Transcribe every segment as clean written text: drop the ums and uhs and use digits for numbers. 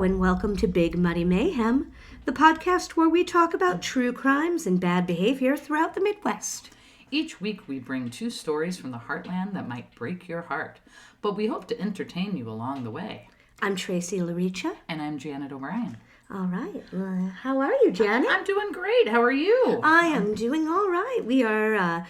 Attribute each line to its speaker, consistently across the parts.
Speaker 1: and welcome to Big Muddy Mayhem, the podcast where we talk about true crimes and bad behavior throughout the Midwest.
Speaker 2: Each week we bring two stories from the heartland that might break your heart, but we hope to entertain you along the way.
Speaker 1: I'm Tracey Laricha.
Speaker 2: And I'm Janet O'Brien.
Speaker 1: All right. How are you, Janet?
Speaker 2: I'm doing great. How are you?
Speaker 1: I am doing all right. We are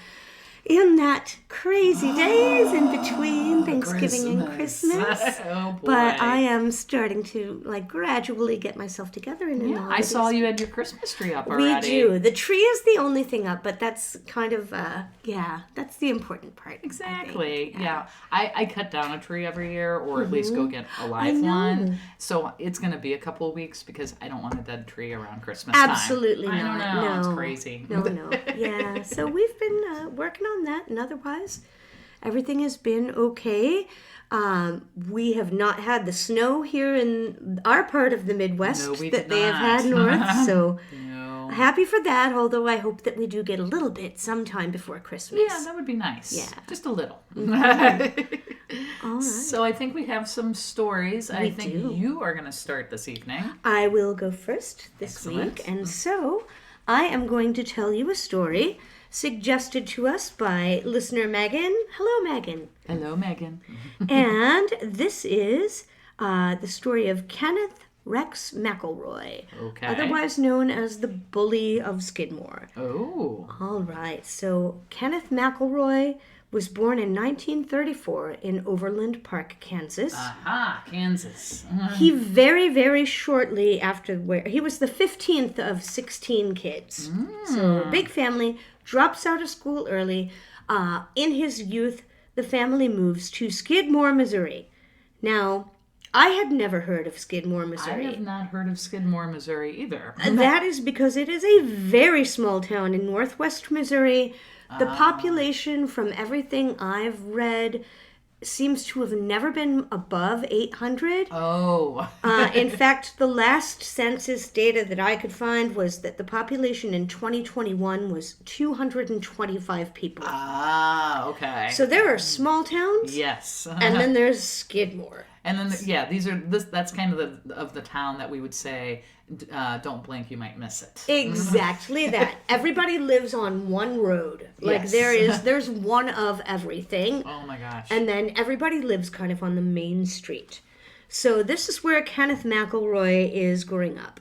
Speaker 1: in that crazy days in between Thanksgiving and Christmas.
Speaker 2: Oh, boy.
Speaker 1: But I am starting to gradually get myself together.
Speaker 2: I saw you had your Christmas tree up already.
Speaker 1: We do. The tree is the only thing up, but that's kind of, that's the important part.
Speaker 2: Exactly. Yeah. I cut down a tree every year, or at least go get a live one. So it's going to be a couple of weeks because I don't want a dead tree around Christmas time.
Speaker 1: Absolutely not.
Speaker 2: I don't know.
Speaker 1: No.
Speaker 2: It's crazy.
Speaker 1: No. Yeah. So we've been working on that, and otherwise, everything has been okay. We have not had the snow here in our part of the Midwest that they have had north, so happy for that, although I hope that we do get a little bit sometime before Christmas.
Speaker 2: Yeah, that would be nice.
Speaker 1: Yeah.
Speaker 2: Just a little.
Speaker 1: All right.
Speaker 2: So I think we have some stories. I think
Speaker 1: do.
Speaker 2: you are going to start this evening.
Speaker 1: I will go first this week, and so I am going to tell you a story suggested to us by listener Megan. Hello, Megan.
Speaker 2: Hello, Megan.
Speaker 1: And this is the story of Kenneth Rex McElroy, otherwise known as the Bully of Skidmore.
Speaker 2: Oh.
Speaker 1: All right. So Kenneth McElroy was born in 1934 in Overland Park, Kansas.
Speaker 2: Aha, Kansas.
Speaker 1: He very, very shortly after he was the 15th of 16 kids. So a big family, drops out of school early. In his youth, the family moves to Skidmore, Missouri. Now, I had never heard of Skidmore, Missouri.
Speaker 2: I have not heard of Skidmore, Missouri either.
Speaker 1: That is because it is a very small town in northwest Missouri. The population, from everything I've read, seems to have never been above 800.
Speaker 2: Oh.
Speaker 1: In fact, the last census data that I could find was that the population in 2021 was 225 people.
Speaker 2: Ah, okay.
Speaker 1: So there are small towns.
Speaker 2: Yes.
Speaker 1: And then there's Skidmore.
Speaker 2: And then, that's kind of the town that we would say, don't blink, you might miss it.
Speaker 1: Exactly that. Everybody lives on one road.
Speaker 2: Yes.
Speaker 1: There's one of everything.
Speaker 2: Oh my gosh.
Speaker 1: And then everybody lives kind of on the main street. So this is where Kenneth McElroy is growing up.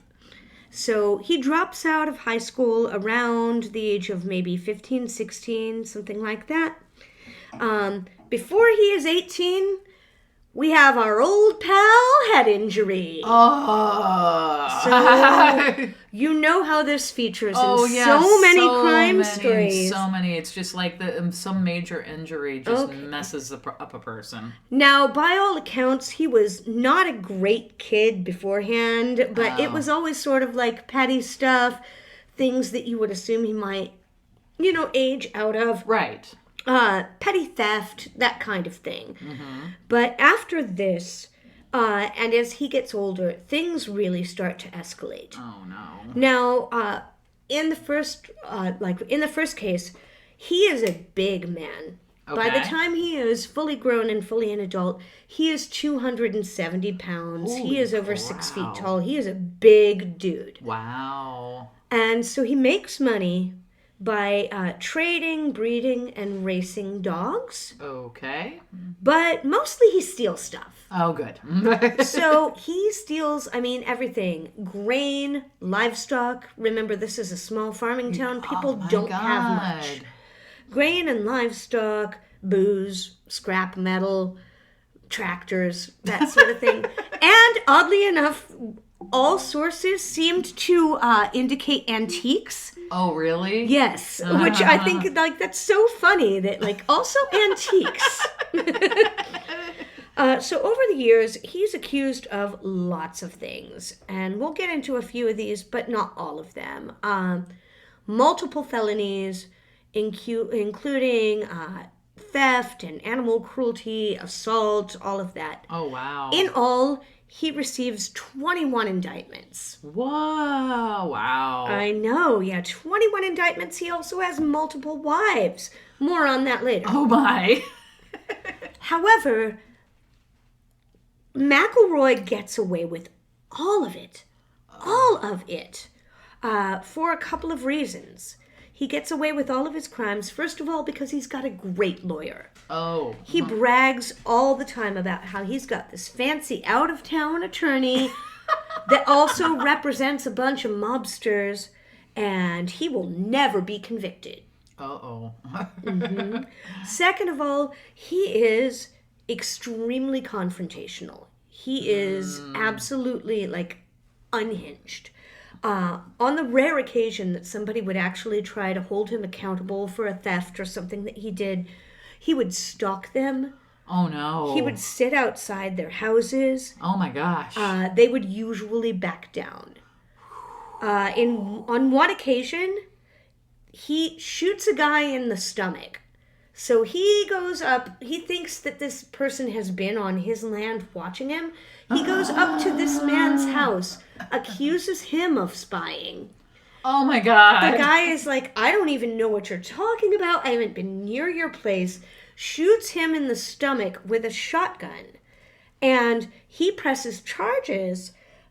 Speaker 1: So he drops out of high school around the age of maybe 15, 16, something like that. Before he is 18... we have our old pal head injury.
Speaker 2: Oh.
Speaker 1: So, you know how this features in so many crime stories.
Speaker 2: So many. It's just like some major injury just messes up a person.
Speaker 1: Now, by all accounts, he was not a great kid beforehand, but it was always sort of like petty stuff, things that you would assume he might, age out of.
Speaker 2: Right.
Speaker 1: Petty theft, that kind of thing. Mm-hmm. But after this, and as he gets older, things really start to escalate.
Speaker 2: Oh no!
Speaker 1: Now, in the first case, he is a big man. Okay. By the time he is fully grown and fully an adult, he is 270 pounds.
Speaker 2: Holy
Speaker 1: he is over 6 feet tall. He is a big dude.
Speaker 2: Wow!
Speaker 1: And so he makes money by trading, breeding, and racing dogs.
Speaker 2: Okay.
Speaker 1: But mostly he steals stuff.
Speaker 2: Oh, good.
Speaker 1: So he steals, everything. Grain, livestock. Remember, this is a small farming town. People don't have much. Grain and livestock, booze, scrap metal, tractors, that sort of thing. And oddly enough, all sources seemed to indicate antiques.
Speaker 2: Oh, really?
Speaker 1: Yes, which I think, that's so funny that, also antiques. So over the years, he's accused of lots of things, and we'll get into a few of these, but not all of them. Multiple felonies, including theft and animal cruelty, assault, all of that.
Speaker 2: Oh, wow.
Speaker 1: In all, he receives 21 indictments.
Speaker 2: Whoa, wow.
Speaker 1: I know, yeah, 21 indictments. He also has multiple wives. More on that later.
Speaker 2: Oh, my.
Speaker 1: However, McElroy gets away with All of it. All of it. For a couple of reasons. He gets away with all of his crimes, first of all, because he's got a great lawyer.
Speaker 2: Oh.
Speaker 1: He brags all the time about how he's got this fancy out-of-town attorney that also represents a bunch of mobsters, and he will never be convicted.
Speaker 2: Uh-oh.
Speaker 1: Second of all, he is extremely confrontational. He is absolutely, unhinged. On the rare occasion that somebody would actually try to hold him accountable for a theft or something that he did, he would stalk them.
Speaker 2: Oh, no.
Speaker 1: He would sit outside their houses.
Speaker 2: Oh, my gosh.
Speaker 1: They would usually back down. On one occasion, he shoots a guy in the stomach. So he goes up, he thinks that this person has been on his land watching him. He goes up to this man's house, accuses him of spying.
Speaker 2: Oh my God.
Speaker 1: The guy is like, I don't even know what you're talking about. I haven't been near your place. Shoots him in the stomach with a shotgun. And he presses charges,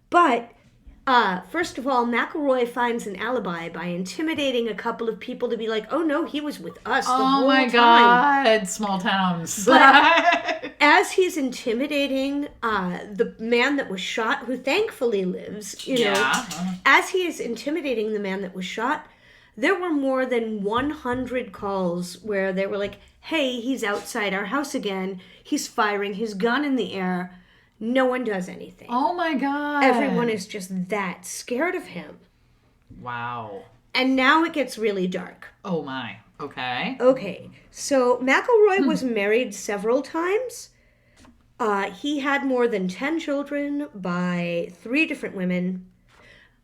Speaker 1: but first of all, McElroy finds an alibi by intimidating a couple of people to be like, oh no, he was with us the whole time. Oh my
Speaker 2: God, small towns.
Speaker 1: But as he's intimidating the man that was shot, who thankfully lives, you know, as he is intimidating the man that was shot, there were more than 100 calls where they were like, hey, he's outside our house again. He's firing his gun in the air. No one does anything.
Speaker 2: Oh my God.
Speaker 1: Everyone is just that scared of him.
Speaker 2: Wow.
Speaker 1: And now it gets really dark.
Speaker 2: Oh my. Okay.
Speaker 1: Okay. So McElroy was married several times. He had more than 10 children by 3 different women.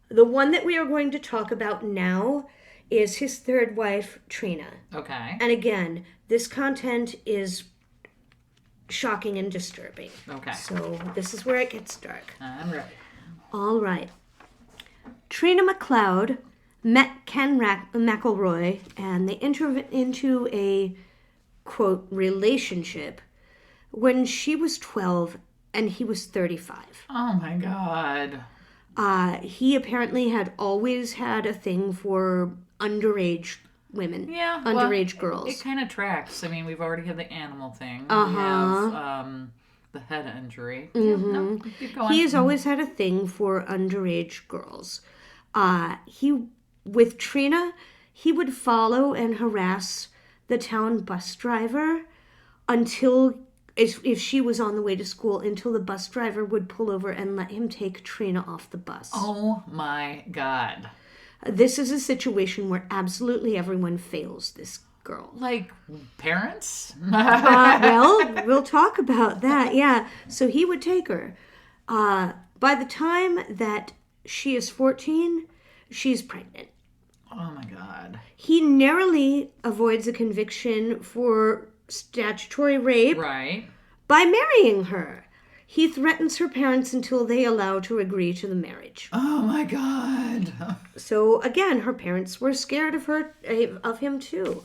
Speaker 1: The one that we are going to talk about now is his third wife, Trina.
Speaker 2: Okay.
Speaker 1: And again, this content is shocking and disturbing.
Speaker 2: Okay.
Speaker 1: So this is where it gets dark.
Speaker 2: I'm ready.
Speaker 1: All right. Trina McLeod met Ken McElroy, and they entered into a, quote, relationship when she was 12 and he was 35.
Speaker 2: Oh my God.
Speaker 1: He apparently had always had a thing for underage women.
Speaker 2: Yeah.
Speaker 1: Underage girls.
Speaker 2: It kind of tracks. I mean, we've already had the animal thing.
Speaker 1: Uh-huh.
Speaker 2: We have the head injury. Mm-hmm. Yeah, no, keep going.
Speaker 1: He has always had a thing for underage girls. With Trina, he would follow and harass the town bus driver until, if she was on the way to school, until the bus driver would pull over and let him take Trina off the bus.
Speaker 2: Oh my God.
Speaker 1: This is a situation where absolutely everyone fails this girl.
Speaker 2: Like parents?
Speaker 1: Well, we'll talk about that, yeah. So he would take her. By the time that she is 14, she's pregnant.
Speaker 2: Oh my God.
Speaker 1: He narrowly avoids a conviction for statutory rape.
Speaker 2: Right.
Speaker 1: By marrying her. He threatens her parents until they allow to agree to the marriage.
Speaker 2: Oh my God.
Speaker 1: So again, her parents were scared of him too.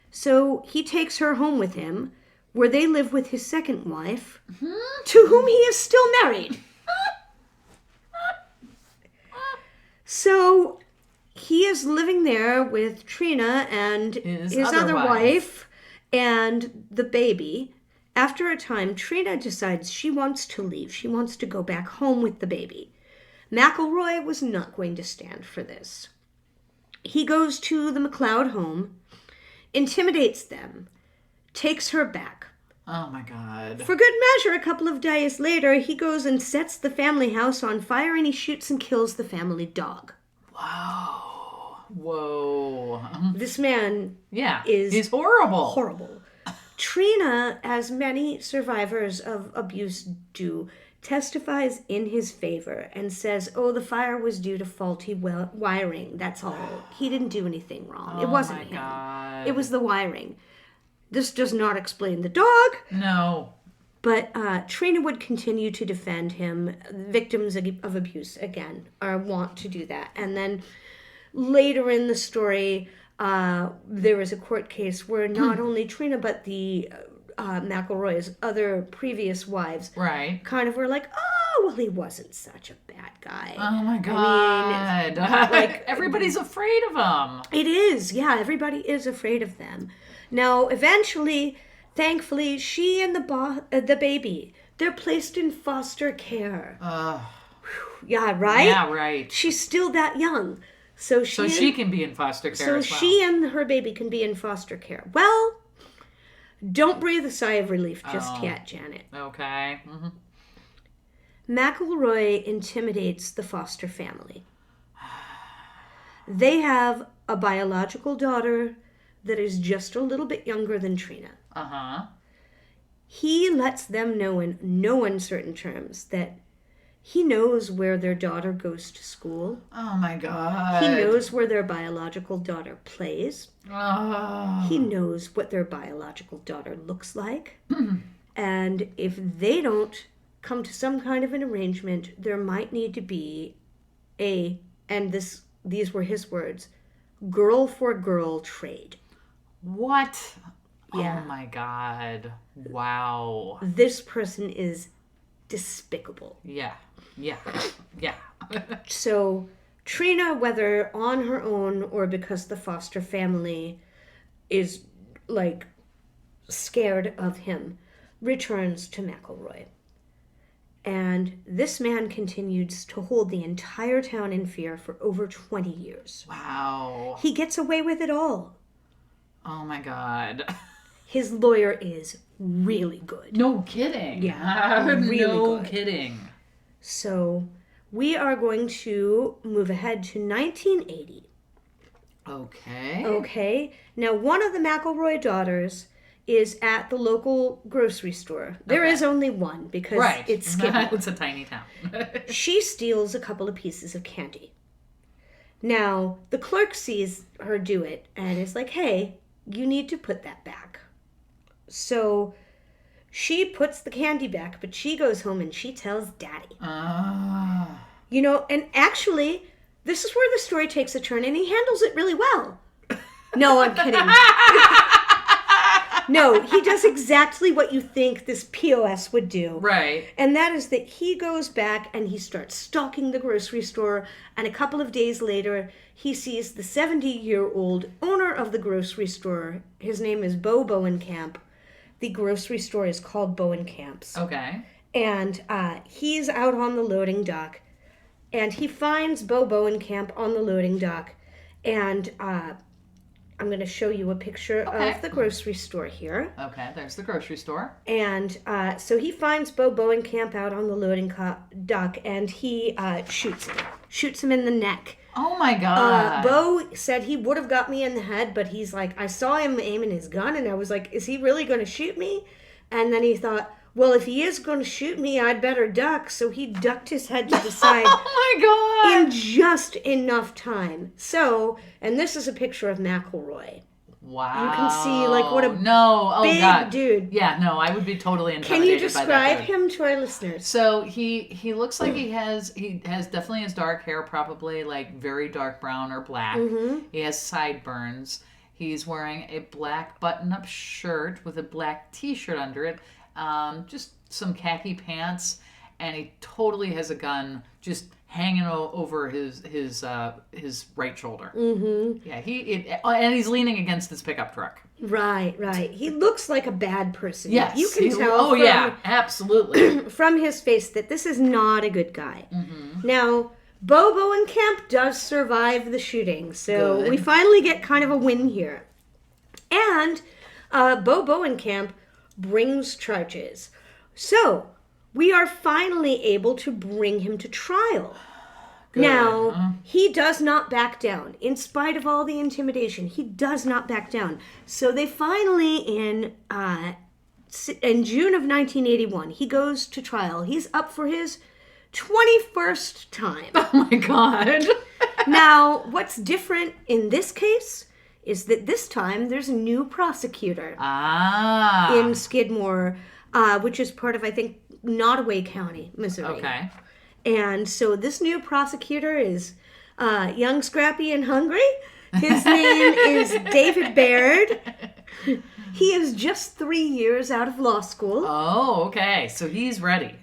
Speaker 1: So he takes her home with him, where they live with his second wife, to whom he is still married. So he is living there with Trina and his other wife and the baby. After a time, Trina decides she wants to leave. She wants to go back home with the baby. McElroy was not going to stand for this. He goes to the McLeod home, intimidates them, takes her back.
Speaker 2: Oh my God.
Speaker 1: For good measure, a couple of days later, he goes and sets the family house on fire, and he shoots and kills the family dog.
Speaker 2: Wow. Whoa.
Speaker 1: This man
Speaker 2: he's horrible.
Speaker 1: Horrible. Trina, as many survivors of abuse do, testifies in his favor and says, oh, the fire was due to faulty wiring. That's all. He didn't do anything wrong. It wasn't him.
Speaker 2: God.
Speaker 1: It was the wiring. This does not explain the dog.
Speaker 2: No.
Speaker 1: But Trina would continue to defend him. Victims of abuse, again, want to do that. And then later in the story, there was a court case where not only Trina, but the McElroy's other previous wives
Speaker 2: kind
Speaker 1: of were like, oh, well, he wasn't such a bad guy.
Speaker 2: Oh my God.
Speaker 1: I mean, like,
Speaker 2: everybody's afraid of him.
Speaker 1: It is. Yeah, everybody is afraid of them. Now, eventually, thankfully, she and the baby, they're placed in foster care. Yeah, right?
Speaker 2: Yeah, right.
Speaker 1: She's still that young. So
Speaker 2: she can be in foster care as well.
Speaker 1: So she and her baby can be in foster care. Well, don't breathe a sigh of relief just yet, Janet.
Speaker 2: Okay. Mm-hmm.
Speaker 1: McElroy intimidates the foster family. They have a biological daughter that is just a little bit younger than Trina.
Speaker 2: Uh-huh.
Speaker 1: He lets them know in no uncertain terms that he knows where their daughter goes to school.
Speaker 2: Oh my God.
Speaker 1: He knows where their biological daughter plays.
Speaker 2: Oh.
Speaker 1: He knows what their biological daughter looks like. And if they don't come to some kind of an arrangement, there might need to be these were his words, girl for girl trade.
Speaker 2: What?
Speaker 1: Yeah.
Speaker 2: Oh my God. Wow.
Speaker 1: This person is despicable.
Speaker 2: Yeah. Yeah. Yeah.
Speaker 1: So Trina, whether on her own or because the foster family is like scared of him, returns to McElroy. And this man continues to hold the entire town in fear for over 20 years.
Speaker 2: Wow.
Speaker 1: He gets away with it all.
Speaker 2: Oh my God.
Speaker 1: His lawyer is really good.
Speaker 2: No kidding.
Speaker 1: Yeah, really
Speaker 2: no
Speaker 1: good.
Speaker 2: kidding.
Speaker 1: So we are going to move ahead to 1980.
Speaker 2: Okay.
Speaker 1: Okay. Now, one of the McElroy daughters is at the local grocery store. There is only one because it's Skidmore.
Speaker 2: It's a tiny town.
Speaker 1: She steals a couple of pieces of candy. Now, the clerk sees her do it and is like, hey, you need to put that back. So she puts the candy back, but she goes home and she tells Daddy. You know, and actually, this is where the story takes a turn and he handles it really well. No, I'm kidding. No, he does exactly what you think this POS would do.
Speaker 2: Right.
Speaker 1: And that is that he goes back and he starts stalking the grocery store. And a couple of days later, he sees the 70-year-old owner of the grocery store. His name is Bo Bowenkamp. The grocery store is called Bowenkamp's.
Speaker 2: Okay.
Speaker 1: And he's out on the loading dock. And he finds Bo Bowenkamp on the loading dock. And I'm going to show you a picture of the grocery store here.
Speaker 2: Okay, there's the grocery store.
Speaker 1: And so he finds Bo Bowenkamp out on the loading dock, and he shoots him in the neck.
Speaker 2: Oh my God.
Speaker 1: Bo said he would have got me in the head, but he's like, I saw him aiming his gun, and I was like, is he really going to shoot me? And then he thought, well, if he is going to shoot me, I'd better duck. So he ducked his head to the side.
Speaker 2: Oh my God.
Speaker 1: In just enough time. So, and this is a picture of McElroy.
Speaker 2: Wow.
Speaker 1: You can see like what a big
Speaker 2: God.
Speaker 1: dude.
Speaker 2: Yeah, no, I would be totally intimidated
Speaker 1: Can you
Speaker 2: by that
Speaker 1: describe
Speaker 2: dude.
Speaker 1: him to our listeners?
Speaker 2: So he looks like he has definitely his dark hair, probably like very dark brown or black.
Speaker 1: Mm-hmm.
Speaker 2: He has sideburns. He's wearing a black button-up shirt with a black t-shirt under it. Just some khaki pants, and he totally has a gun just hanging over his right shoulder. Mm-hmm. Yeah, and he's leaning against this pickup truck.
Speaker 1: Right. He looks like a bad person.
Speaker 2: Yes,
Speaker 1: you can tell.
Speaker 2: Yeah, absolutely.
Speaker 1: From his face that this is not a good guy.
Speaker 2: Mm-hmm.
Speaker 1: Now, Bo Bowenkamp does survive the shooting, so
Speaker 2: Good.
Speaker 1: we finally get kind of a win here. And Bo Bowenkamp brings charges. So, we are finally able to bring him to trial.
Speaker 2: Good.
Speaker 1: Now, he does not back down. In spite of all the intimidation, he does not back down. So they finally, in June of 1981, he goes to trial. He's up for his 21st time.
Speaker 2: Oh my God.
Speaker 1: Now, what's different in this case is that this time there's a new prosecutor in Skidmore, which is part of, I think, Nottoway County, Missouri.
Speaker 2: Okay.
Speaker 1: And so this new prosecutor is young, scrappy, and hungry. His name is David Baird. He is just 3 years out of law school.
Speaker 2: Oh, okay. So he's ready.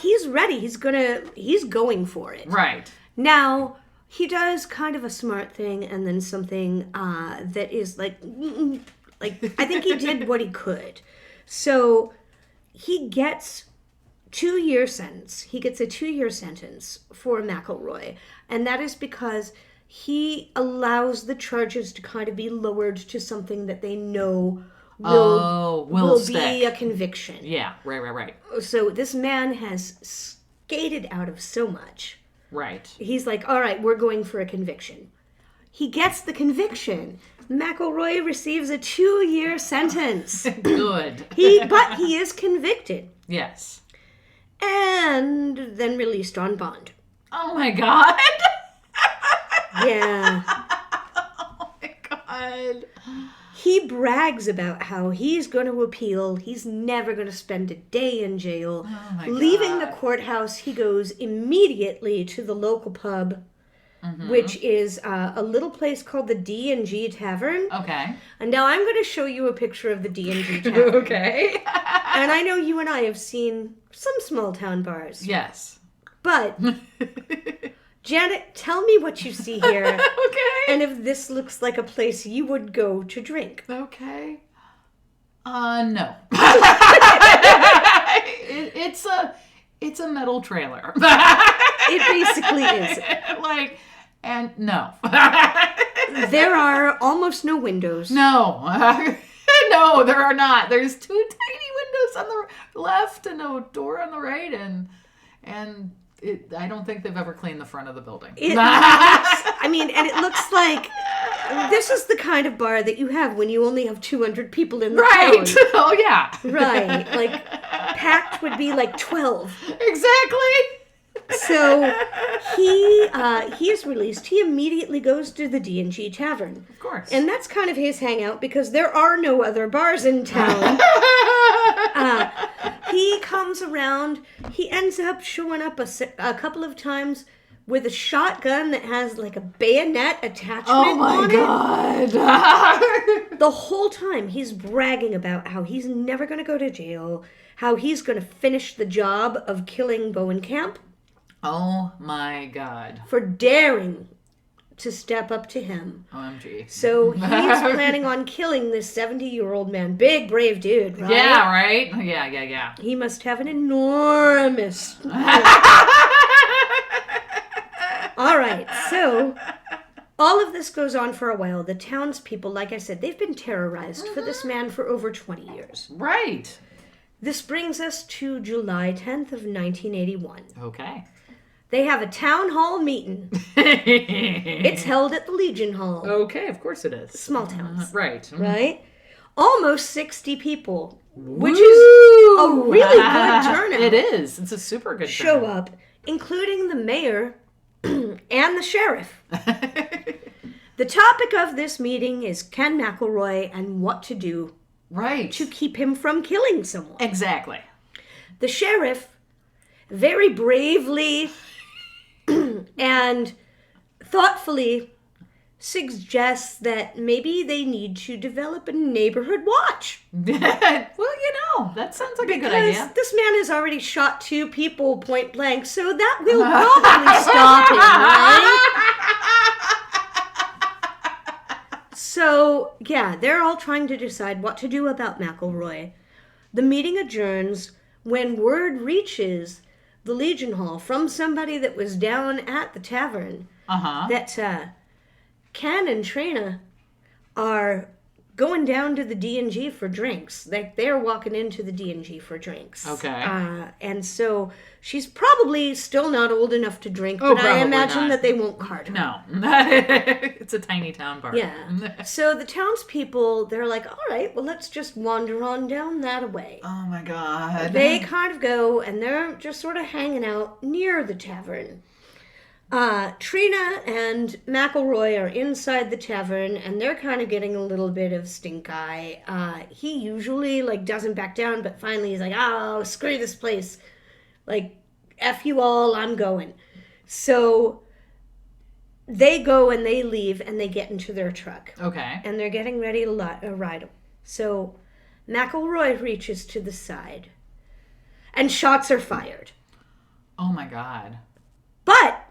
Speaker 1: He's ready. He's going for it.
Speaker 2: Right.
Speaker 1: Now, he does kind of a smart thing and then something that is like I think he did what he could. So he gets 2-year sentence. He gets a 2-year sentence for McElroy. And that is because he allows the charges to kind of be lowered to something that they know will be a conviction.
Speaker 2: Yeah, right.
Speaker 1: So this man has skated out of so much.
Speaker 2: Right.
Speaker 1: He's like, all right, we're going for a conviction. He gets the conviction. McElroy receives a 2-year sentence.
Speaker 2: Good.
Speaker 1: But he is convicted.
Speaker 2: Yes.
Speaker 1: And then released on bond.
Speaker 2: Oh my God.
Speaker 1: Yeah.
Speaker 2: Oh my God.
Speaker 1: He brags about how he's going to appeal. He's never going to spend a day in jail.
Speaker 2: Oh my
Speaker 1: Leaving
Speaker 2: God.
Speaker 1: the courthouse, he goes immediately to the local pub, which is a little place called the D&G Tavern.
Speaker 2: Okay.
Speaker 1: And now I'm going to show you a picture of the D&G Tavern.
Speaker 2: Okay.
Speaker 1: And I know you and I have seen some small town bars.
Speaker 2: Yes.
Speaker 1: But, Janet, tell me what you see here.
Speaker 2: Okay.
Speaker 1: And if this looks like a place you would go to drink.
Speaker 2: Okay. No. It's a metal trailer.
Speaker 1: It basically is.
Speaker 2: And no.
Speaker 1: There are almost no windows.
Speaker 2: No. No, there are not. There's 2 tiny windows on the left and a door on the right, and I don't think they've ever cleaned the front of the building.
Speaker 1: And it looks like this is the kind of bar that you have when you only have 200 people in the
Speaker 2: Right.
Speaker 1: town.
Speaker 2: Oh, yeah.
Speaker 1: Right. Like, packed would be like 12.
Speaker 2: Exactly.
Speaker 1: So he is released. He immediately goes to the D&G Tavern.
Speaker 2: Of course.
Speaker 1: And that's kind of his hangout because there are no other bars in town. He comes around. He ends up showing up a couple of times with a shotgun that has like a bayonet attachment on it.
Speaker 2: Oh my God.
Speaker 1: The whole time he's bragging about how he's never going to go to jail, how he's going to finish the job of killing Bowenkamp.
Speaker 2: Oh my God.
Speaker 1: For daring to step up to him.
Speaker 2: OMG.
Speaker 1: So he's planning on killing this 70-year-old man. Big, brave dude, right?
Speaker 2: Yeah, right? Yeah.
Speaker 1: He must have an enormous... All right, so all of this goes on for a while. The townspeople, like I said, they've been terrorized for this man for over 20 years.
Speaker 2: Right.
Speaker 1: This brings us to July 10th of 1981.
Speaker 2: Okay.
Speaker 1: They have a town hall meeting. It's held at the Legion Hall.
Speaker 2: Okay, of course it is.
Speaker 1: Small towns.
Speaker 2: Right.
Speaker 1: Right? Almost 60 people, which is a really good turnout.
Speaker 2: It is. It's a super good
Speaker 1: Show
Speaker 2: turnout.
Speaker 1: up, including the mayor and the sheriff. The topic of this meeting is Ken McElroy and what to do
Speaker 2: Right.
Speaker 1: to keep him from killing someone.
Speaker 2: Exactly.
Speaker 1: The sheriff very bravely and thoughtfully suggests that maybe they need to develop a neighborhood watch.
Speaker 2: Well, that sounds like a good idea.
Speaker 1: Because this man has already shot 2 people point blank, so that will probably stop him, right? So, yeah, they're all trying to decide what to do about McElroy. The meeting adjourns when word reaches the Legion Hall from somebody that was down at the tavern that Ken and Trina are going down to the D&G for drinks. They're walking into the D&G for drinks.
Speaker 2: Okay.
Speaker 1: And so she's probably still not old enough to drink,
Speaker 2: Oh,
Speaker 1: but I
Speaker 2: probably
Speaker 1: imagine
Speaker 2: not.
Speaker 1: that they won't cart her.
Speaker 2: No. It's a tiny town bar.
Speaker 1: Yeah. So the townspeople, they're like, all right, well, let's just wander on down that way.
Speaker 2: Oh my God.
Speaker 1: They kind of go, and they're just sort of hanging out near the tavern. Trina and McElroy are inside the tavern, and they're kind of getting a little bit of stink eye. He usually, doesn't back down, but finally he's like, oh, screw this place. F you all, I'm going. So they go and they leave, and they get into their truck.
Speaker 2: Okay.
Speaker 1: And they're getting ready to ride them. So McElroy reaches to the side, and shots are fired.
Speaker 2: Oh my God.
Speaker 1: But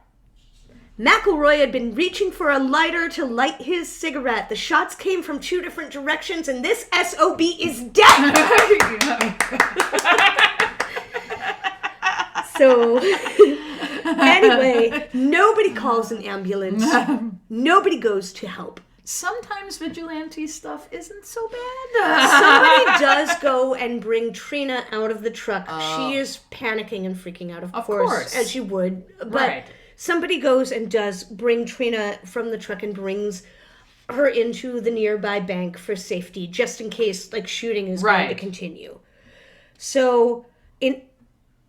Speaker 1: McElroy had been reaching for a lighter to light his cigarette. The shots came from 2 different directions, and this SOB is dead! So, anyway, nobody calls an ambulance. Nobody goes to help.
Speaker 2: Sometimes vigilante stuff isn't so bad.
Speaker 1: Somebody does go and bring Trina out of the truck. She is panicking and freaking out, of course, as you would. But somebody goes and does bring Trina from the truck and brings her into the nearby bank for safety, just in case shooting is going to continue. So, in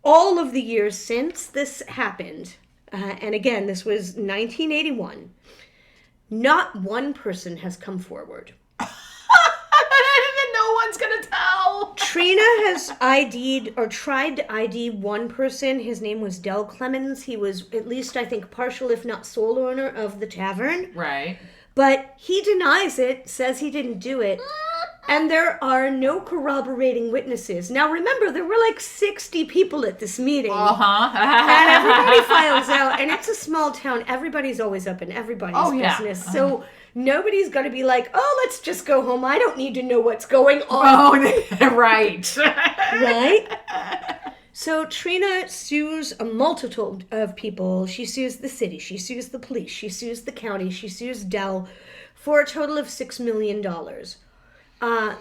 Speaker 1: all of the years since this happened, and again, this was 1981, not one person has come forward.
Speaker 2: No one's gonna tell.
Speaker 1: Trina has ID'd or tried to ID one person. His name was Del Clemens. He was at least, I think, partial, if not sole owner of the tavern.
Speaker 2: Right.
Speaker 1: But he denies it, says he didn't do it. And there are no corroborating witnesses. Now, remember, there were 60 people at this meeting. And everybody files out. And it's a small town. Everybody's always up in everybody's business. So nobody's going to be like, oh, let's just go home. I don't need to know what's going on.
Speaker 2: Oh, right.
Speaker 1: Right? So Trina sues a multitude of people. She sues the city. She sues the police. She sues the county. She sues Dell for a total of $6 million.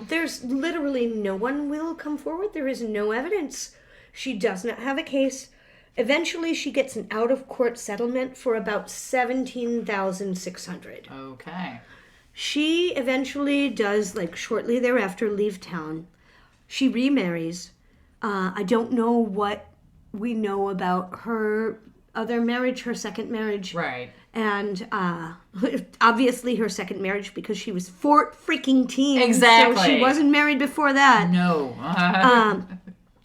Speaker 1: There's literally no one will come forward. There is no evidence. She does not have a case. Eventually, she gets an out-of-court settlement for about $17,600.
Speaker 2: Okay.
Speaker 1: She eventually does, shortly thereafter, leave town. She remarries. I don't know what we know about her other marriage, her second marriage.
Speaker 2: Right.
Speaker 1: And obviously her second marriage, because she was 4 freaking teens.
Speaker 2: Exactly.
Speaker 1: So she wasn't married before that.
Speaker 2: No.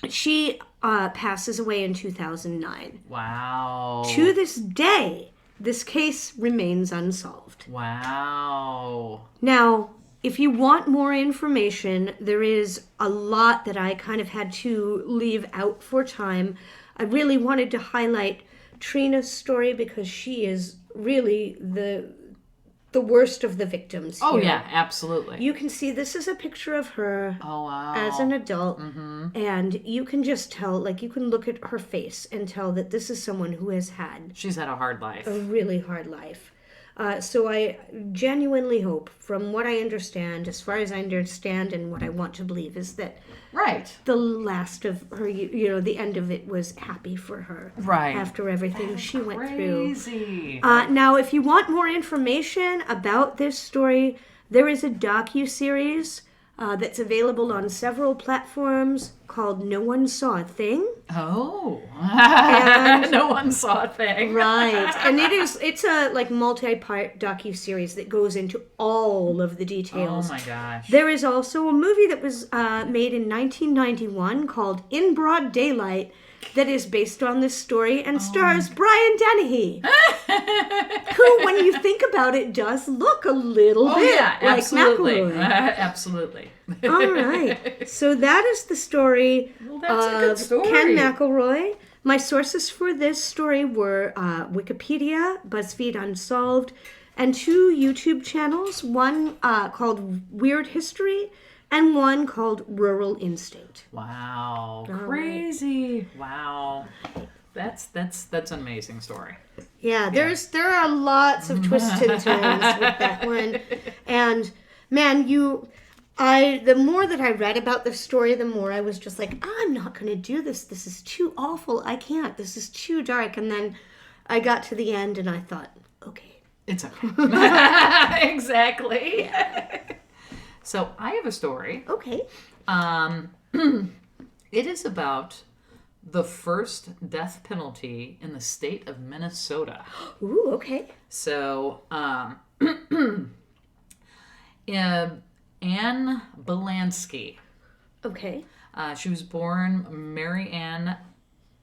Speaker 1: She passes away in 2009.
Speaker 2: Wow.
Speaker 1: To this day, this case remains unsolved.
Speaker 2: Wow.
Speaker 1: Now, if you want more information, there is a lot that I kind of had to leave out for time. I really wanted to highlight Trina's story because she is really the worst of the victims here.
Speaker 2: Oh, yeah, absolutely.
Speaker 1: You can see this is a picture of her as an adult, and you can just tell, you can look at her face and tell that this is someone who has had...
Speaker 2: She's had a hard life.
Speaker 1: A really hard life. So I genuinely hope, from what I understand, as far as I understand and what I want to believe, is that the last of her, the end of it was happy for her.
Speaker 2: Right.
Speaker 1: After everything she went
Speaker 2: crazy.
Speaker 1: through. Now, if you want more information about this story, there is a docu-series that's available on several platforms called No One Saw a Thing.
Speaker 2: Oh. And no one saw a thing.
Speaker 1: Right. And it's a multi-part docu-series that goes into all of the details.
Speaker 2: Oh my gosh.
Speaker 1: There is also a movie that was made in 1991 called In Broad Daylight that is based on this story and stars Brian Dennehy, who, when you think about it, does look a little bit like McElroy.
Speaker 2: Absolutely.
Speaker 1: All right. So that is the story
Speaker 2: that's a good story.
Speaker 1: Ken McElroy. My sources for this story were Wikipedia, Buzzfeed Unsolved, and 2 YouTube channels, one called Weird History and one called Rural Instinct.
Speaker 2: Wow. Crazy. Right. Wow. That's an amazing story.
Speaker 1: Yeah, there are lots of twists and turns with that one. And man, the more that I read about the story, the more I was just like, I'm not going to do this. This is too awful. I can't. This is too dark. And then I got to the end and I thought, okay.
Speaker 2: It's okay. Exactly. Yeah. So I have a story.
Speaker 1: Okay.
Speaker 2: It is about the first death penalty in the state of Minnesota.
Speaker 1: Ooh, okay.
Speaker 2: So, Ann Bilansky.
Speaker 1: Okay.
Speaker 2: She was born Mary Ann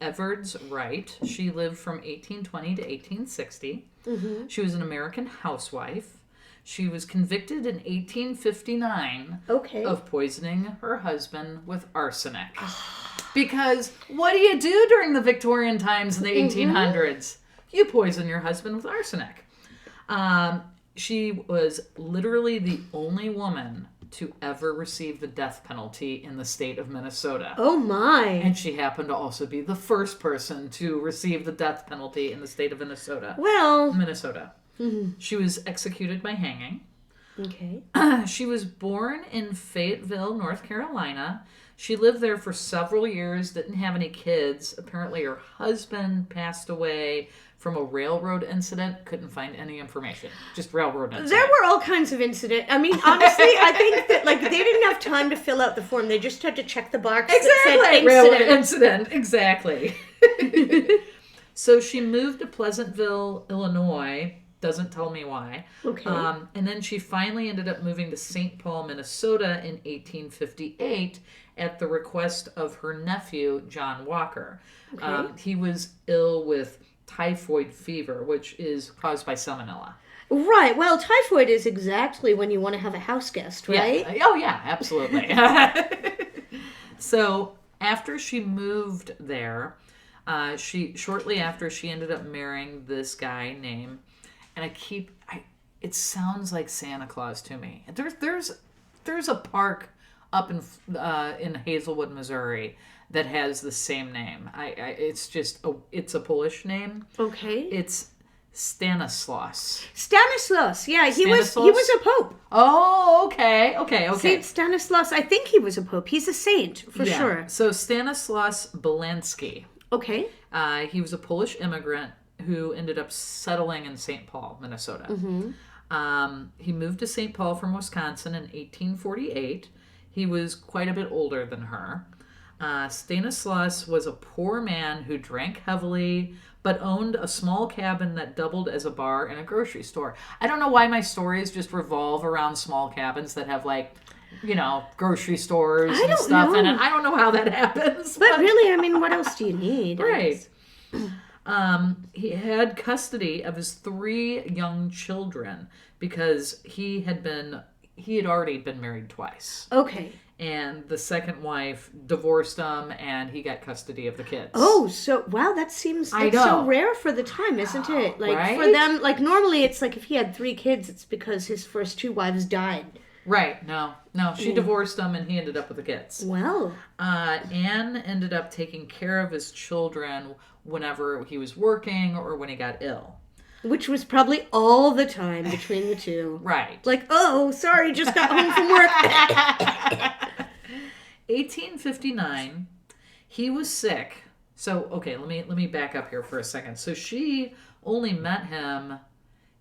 Speaker 2: Everds Wright. She lived from 1820 to 1860. Mm-hmm. She was an American housewife. She was convicted in 1859 of poisoning her husband with arsenic. Because what do you do during the Victorian times in the 1800s? You poison your husband with arsenic. She was literally the only woman to ever receive the death penalty in the state of Minnesota.
Speaker 1: Oh my.
Speaker 2: And she happened to also be the first person to receive the death penalty in the state of Minnesota. Minnesota. She was executed by hanging.
Speaker 1: Okay.
Speaker 2: She was born in Fayetteville, North Carolina. She lived there for several years, didn't have any kids. Apparently her husband passed away from a railroad incident. Couldn't find any information. Just railroad incident.
Speaker 1: There were all kinds of incidents. I mean, honestly, I think that they didn't have time to fill out the form. They just had to check the box that said
Speaker 2: railroad incident. Exactly. So she moved to Pleasantville, Illinois. Doesn't tell me why.
Speaker 1: Okay.
Speaker 2: And then she finally ended up moving to St. Paul, Minnesota in 1858 at the request of her nephew, John Walker. Okay. He was ill with typhoid fever, which is caused by salmonella.
Speaker 1: Right. Well, typhoid is exactly when you want to have a house guest, right?
Speaker 2: Yeah. Oh, yeah, absolutely. So after she moved there, shortly after she ended up marrying this guy named... And it sounds like Santa Claus to me. There's a park up in Hazelwood, Missouri, that has the same name. It's a Polish name.
Speaker 1: Okay.
Speaker 2: It's Stanislaus.
Speaker 1: Stanislaus. Yeah, he was a pope.
Speaker 2: Oh, okay.
Speaker 1: Saint Stanislaus. I think he was a pope. He's a saint for sure.
Speaker 2: So Stanislaus Bilansky.
Speaker 1: Okay.
Speaker 2: He was a Polish immigrant who ended up settling in St. Paul, Minnesota. Mm-hmm. He moved to St. Paul from Wisconsin in 1848. He was quite a bit older than her. Stanislaus was a poor man who drank heavily, but owned a small cabin that doubled as a bar and a grocery store. I don't know why my stories just revolve around small cabins that have, grocery stores and stuff in it. I don't know how that happens.
Speaker 1: But really, I mean, what else do you need?
Speaker 2: Right. He had custody of his 3 young children because he had already been married twice.
Speaker 1: Okay.
Speaker 2: And the second wife divorced him, and he got custody of the kids.
Speaker 1: Oh, so wow, that seems so rare for the time, isn't it? Like for them, normally it's like if he had 3 kids, it's because his first 2 wives died.
Speaker 2: Right. No. She divorced him, and he ended up with the kids.
Speaker 1: Well.
Speaker 2: Ann ended up taking care of his children whenever he was working or when he got ill.
Speaker 1: Which was probably all the time between the two.
Speaker 2: Right.
Speaker 1: Like, oh, sorry, just got home from work.
Speaker 2: 1859, he was sick. So, okay, let me back up here for a second. So she only met him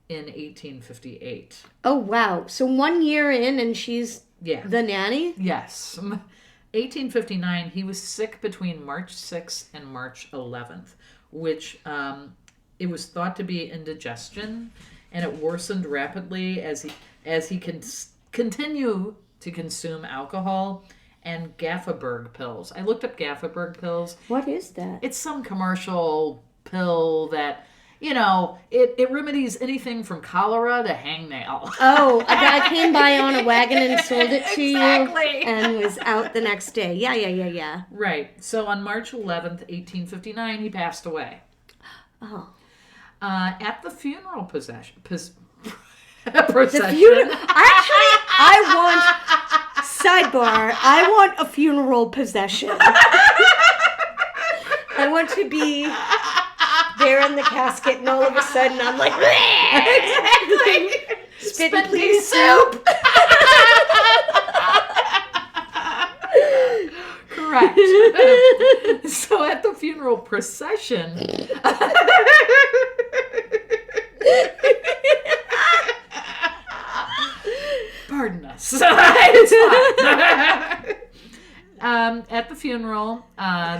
Speaker 2: in 1858.
Speaker 1: Oh, wow. So 1 year in and she's the nanny?
Speaker 2: Yes. 1859, he was sick between March 6th and March 11th, which it was thought to be indigestion, and it worsened rapidly as he continued to consume alcohol and Gafferberg pills. I looked up Gafferberg pills.
Speaker 1: What is that?
Speaker 2: It's some commercial pill that, it remedies anything from cholera to hangnail.
Speaker 1: Oh, a guy came by on a wagon and sold it to
Speaker 2: Exactly.
Speaker 1: you and was out the next day. Yeah.
Speaker 2: Right. So on March 11th, 1859, he passed away.
Speaker 1: Oh.
Speaker 2: At the funeral procession.
Speaker 1: Actually, I want a funeral possession. I want to be there in the casket, and all of a sudden I'm like,
Speaker 2: exactly.
Speaker 1: Spit please soup.
Speaker 2: Correct. So at the funeral procession, pardon us. It's fine. At the funeral,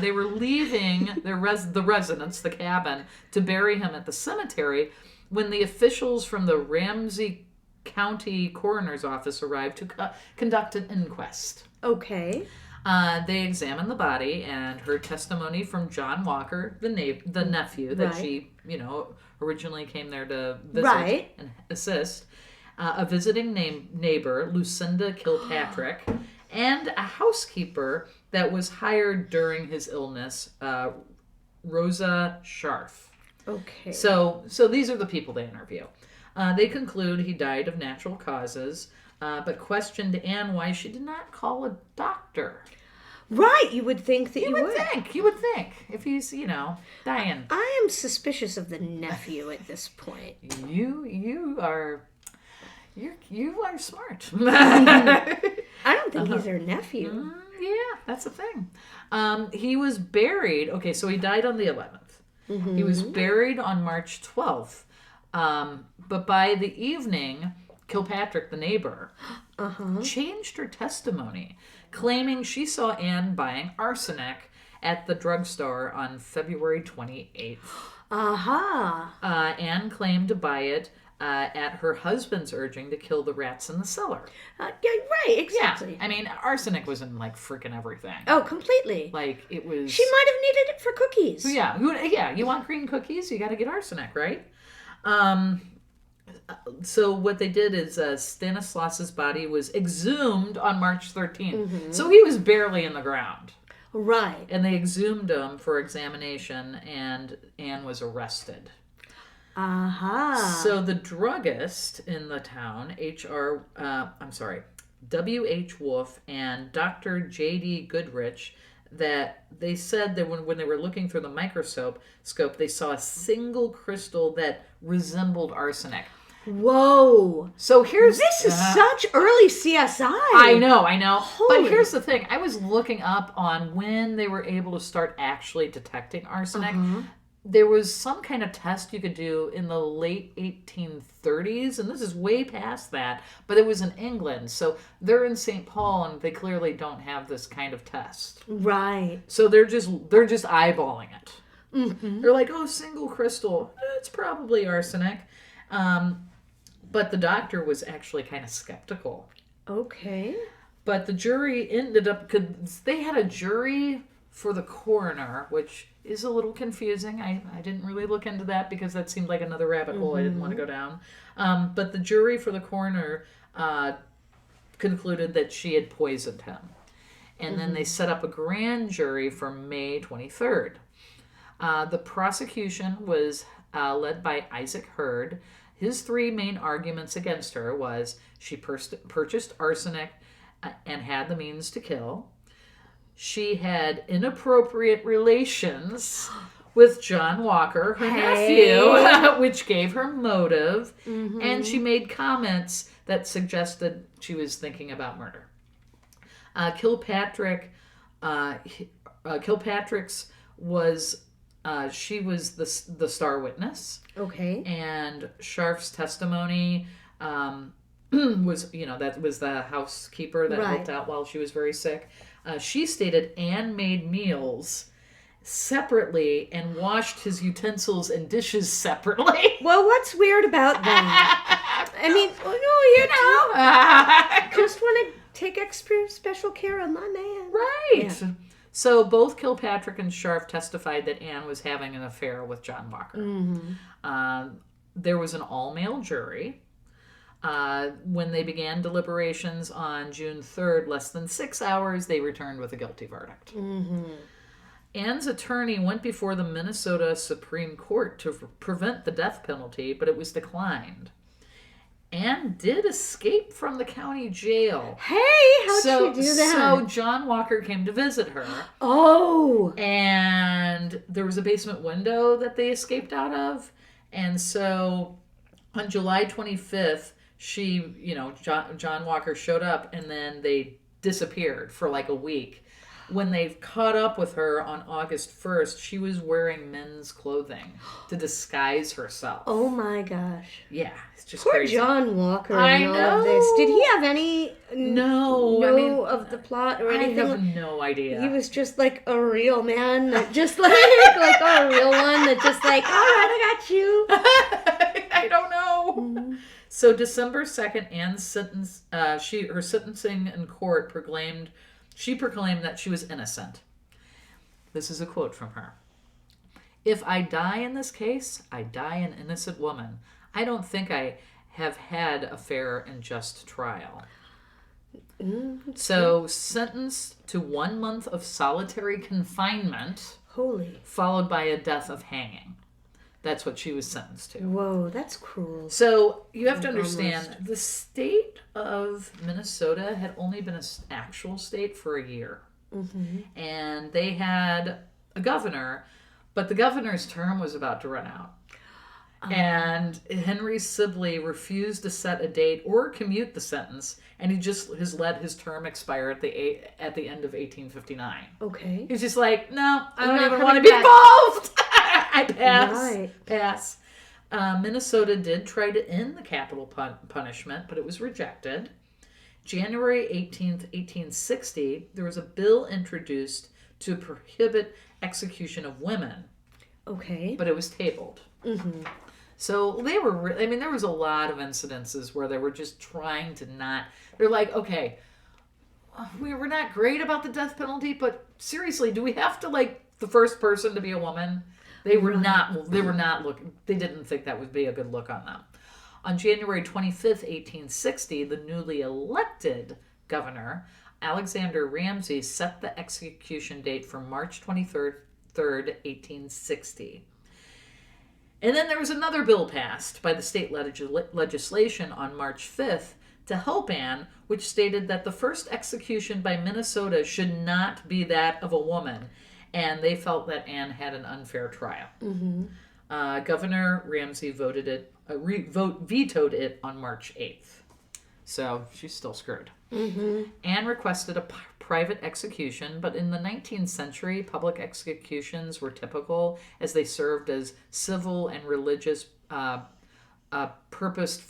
Speaker 2: they were leaving the residence, the cabin, to bury him at the cemetery when the officials from the Ramsey County Coroner's Office arrived to conduct an inquest.
Speaker 1: Okay.
Speaker 2: They examined the body and heard testimony from John Walker, the nephew that she, originally came there to visit and assist. a visiting neighbor, Lucinda Kilpatrick, and a housekeeper that was hired during his illness, Rosa Scharf.
Speaker 1: Okay.
Speaker 2: So these are the people they interview. They conclude he died of natural causes, but questioned Anne why she did not call a doctor.
Speaker 1: Right, you would think that
Speaker 2: You would think. If he's, dying.
Speaker 1: I am suspicious of the nephew at this point.
Speaker 2: You are smart.
Speaker 1: I don't think he's her nephew.
Speaker 2: Yeah, that's the thing. He was buried. Okay, so he died on the 11th. He was buried on March 12th. But by the evening, Kilpatrick, the neighbor, changed her testimony, claiming she saw Anne buying arsenic at the drugstore on February 28th. Anne claimed to buy it at her husband's urging to kill the rats in the cellar.
Speaker 1: Yeah, right, exactly.
Speaker 2: Yeah, I mean, arsenic was in, freaking everything.
Speaker 1: Oh, completely.
Speaker 2: It was...
Speaker 1: She might have needed it for cookies.
Speaker 2: Yeah, you want green cookies, you got to get arsenic, right? So what they did is Stanislas's body was exhumed on March 13th. So he was barely in the ground.
Speaker 1: Right.
Speaker 2: And they exhumed him for examination, and Anne was arrested. So the druggist in the town, W.H. Wolf and Dr. J.D. Goodrich, that they said that when they were looking through the microscope, they saw a single crystal that resembled arsenic.
Speaker 1: Whoa.
Speaker 2: So
Speaker 1: this is such early CSI.
Speaker 2: I know.
Speaker 1: Holy.
Speaker 2: But here's the thing. I was looking up on when they were able to start actually detecting arsenic. There was some kind of test you could do in the late 1830s, and this is way past that, but it was in England. So they're in St. Paul, and they clearly don't have this kind of test.
Speaker 1: Right.
Speaker 2: So they're just eyeballing it. They're like, oh, single crystal, it's probably arsenic. But the doctor was actually kind of skeptical.
Speaker 1: Okay.
Speaker 2: But the jury ended up, they had a jury for the coroner, which is a little confusing. I didn't really look into that because that seemed like another rabbit hole I didn't want to go down. But the jury for the coroner concluded that she had poisoned him. And then they set up a grand jury for May 23rd. The prosecution was led by Isaac Hurd. His three main arguments against her was she purchased arsenic and had the means to kill. She had inappropriate relations with John Walker, her nephew, which gave her motive. And she made comments that suggested she was thinking about murder. Kilpatrick's was... she was the star witness.
Speaker 1: Okay.
Speaker 2: And Scharf's testimony was, that was the housekeeper that helped out while she was very sick. She stated Anne made meals separately and washed his utensils and dishes separately.
Speaker 1: Well, what's weird about that? I mean, just want to take extra special care of my man.
Speaker 2: Right.
Speaker 1: Yeah.
Speaker 2: So both Kilpatrick and Scharf testified that Anne was having an affair with John Walker. There was an all-male jury. When they began deliberations on June 3rd, less than 6 hours, they returned with a guilty verdict. Anne's attorney went before the Minnesota Supreme Court to prevent the death penalty, but it was declined. Anne did escape from the county jail.
Speaker 1: Hey, how'd she do that?
Speaker 2: So John Walker came to visit her.
Speaker 1: Oh.
Speaker 2: And there was a basement window that they escaped out of. And so on July 25th, John Walker showed up, and then they disappeared for like a week. When they caught up with her on August 1st, she was wearing men's clothing to disguise herself.
Speaker 1: Oh my gosh.
Speaker 2: Yeah, it's just
Speaker 1: Poor
Speaker 2: crazy.
Speaker 1: John Walker
Speaker 2: I
Speaker 1: and all
Speaker 2: know.
Speaker 1: of this. Did he have any of the plot or anything?
Speaker 2: I have no idea.
Speaker 1: He was just like a real man, that just like a real one that just like, all right, I got you.
Speaker 2: I don't know. So December 2nd, Anne's sentence, her sentencing in court proclaimed that she was innocent. This is a quote from her. "If I die in this case, I die an innocent woman. I don't think I have had a fair and just trial. So sentenced to 1 month of solitary confinement, followed by a death of hanging. That's what she was sentenced to.
Speaker 1: Whoa, that's cruel.
Speaker 2: So you have to understand, the state of Minnesota had only been an actual state for a year. And they had a governor, but the governor's term was about to run out. And Henry Sibley refused to set a date or commute the sentence, and he just has let his term expire at the end of 1859.
Speaker 1: Okay.
Speaker 2: He's just like, no, I don't even want to be involved. I pass.
Speaker 1: Right.
Speaker 2: Pass. Minnesota did try to end the capital punishment, but it was rejected. January 18th, 1860, there was a bill introduced to prohibit execution of women.
Speaker 1: Okay.
Speaker 2: But it was tabled. So they were, there was a lot of incidences where they were just trying to not, they're like, okay, we were not great about the death penalty, but seriously, do we have to, the first person to be a woman? They were not looking, they didn't think that would be a good look on them. On January 25th, 1860, the newly elected governor, Alexander Ramsey, set the execution date for March 23rd, 1860. And then there was another bill passed by the state legislation on March 5th to help Anne, which stated that the first execution by Minnesota should not be that of a woman, and they felt that Anne had an unfair trial. Governor Ramsey vetoed it on March 8th. So she's still screwed. Anne requested a private execution, but in the 19th century, public executions were typical as they served as civil and religious purposed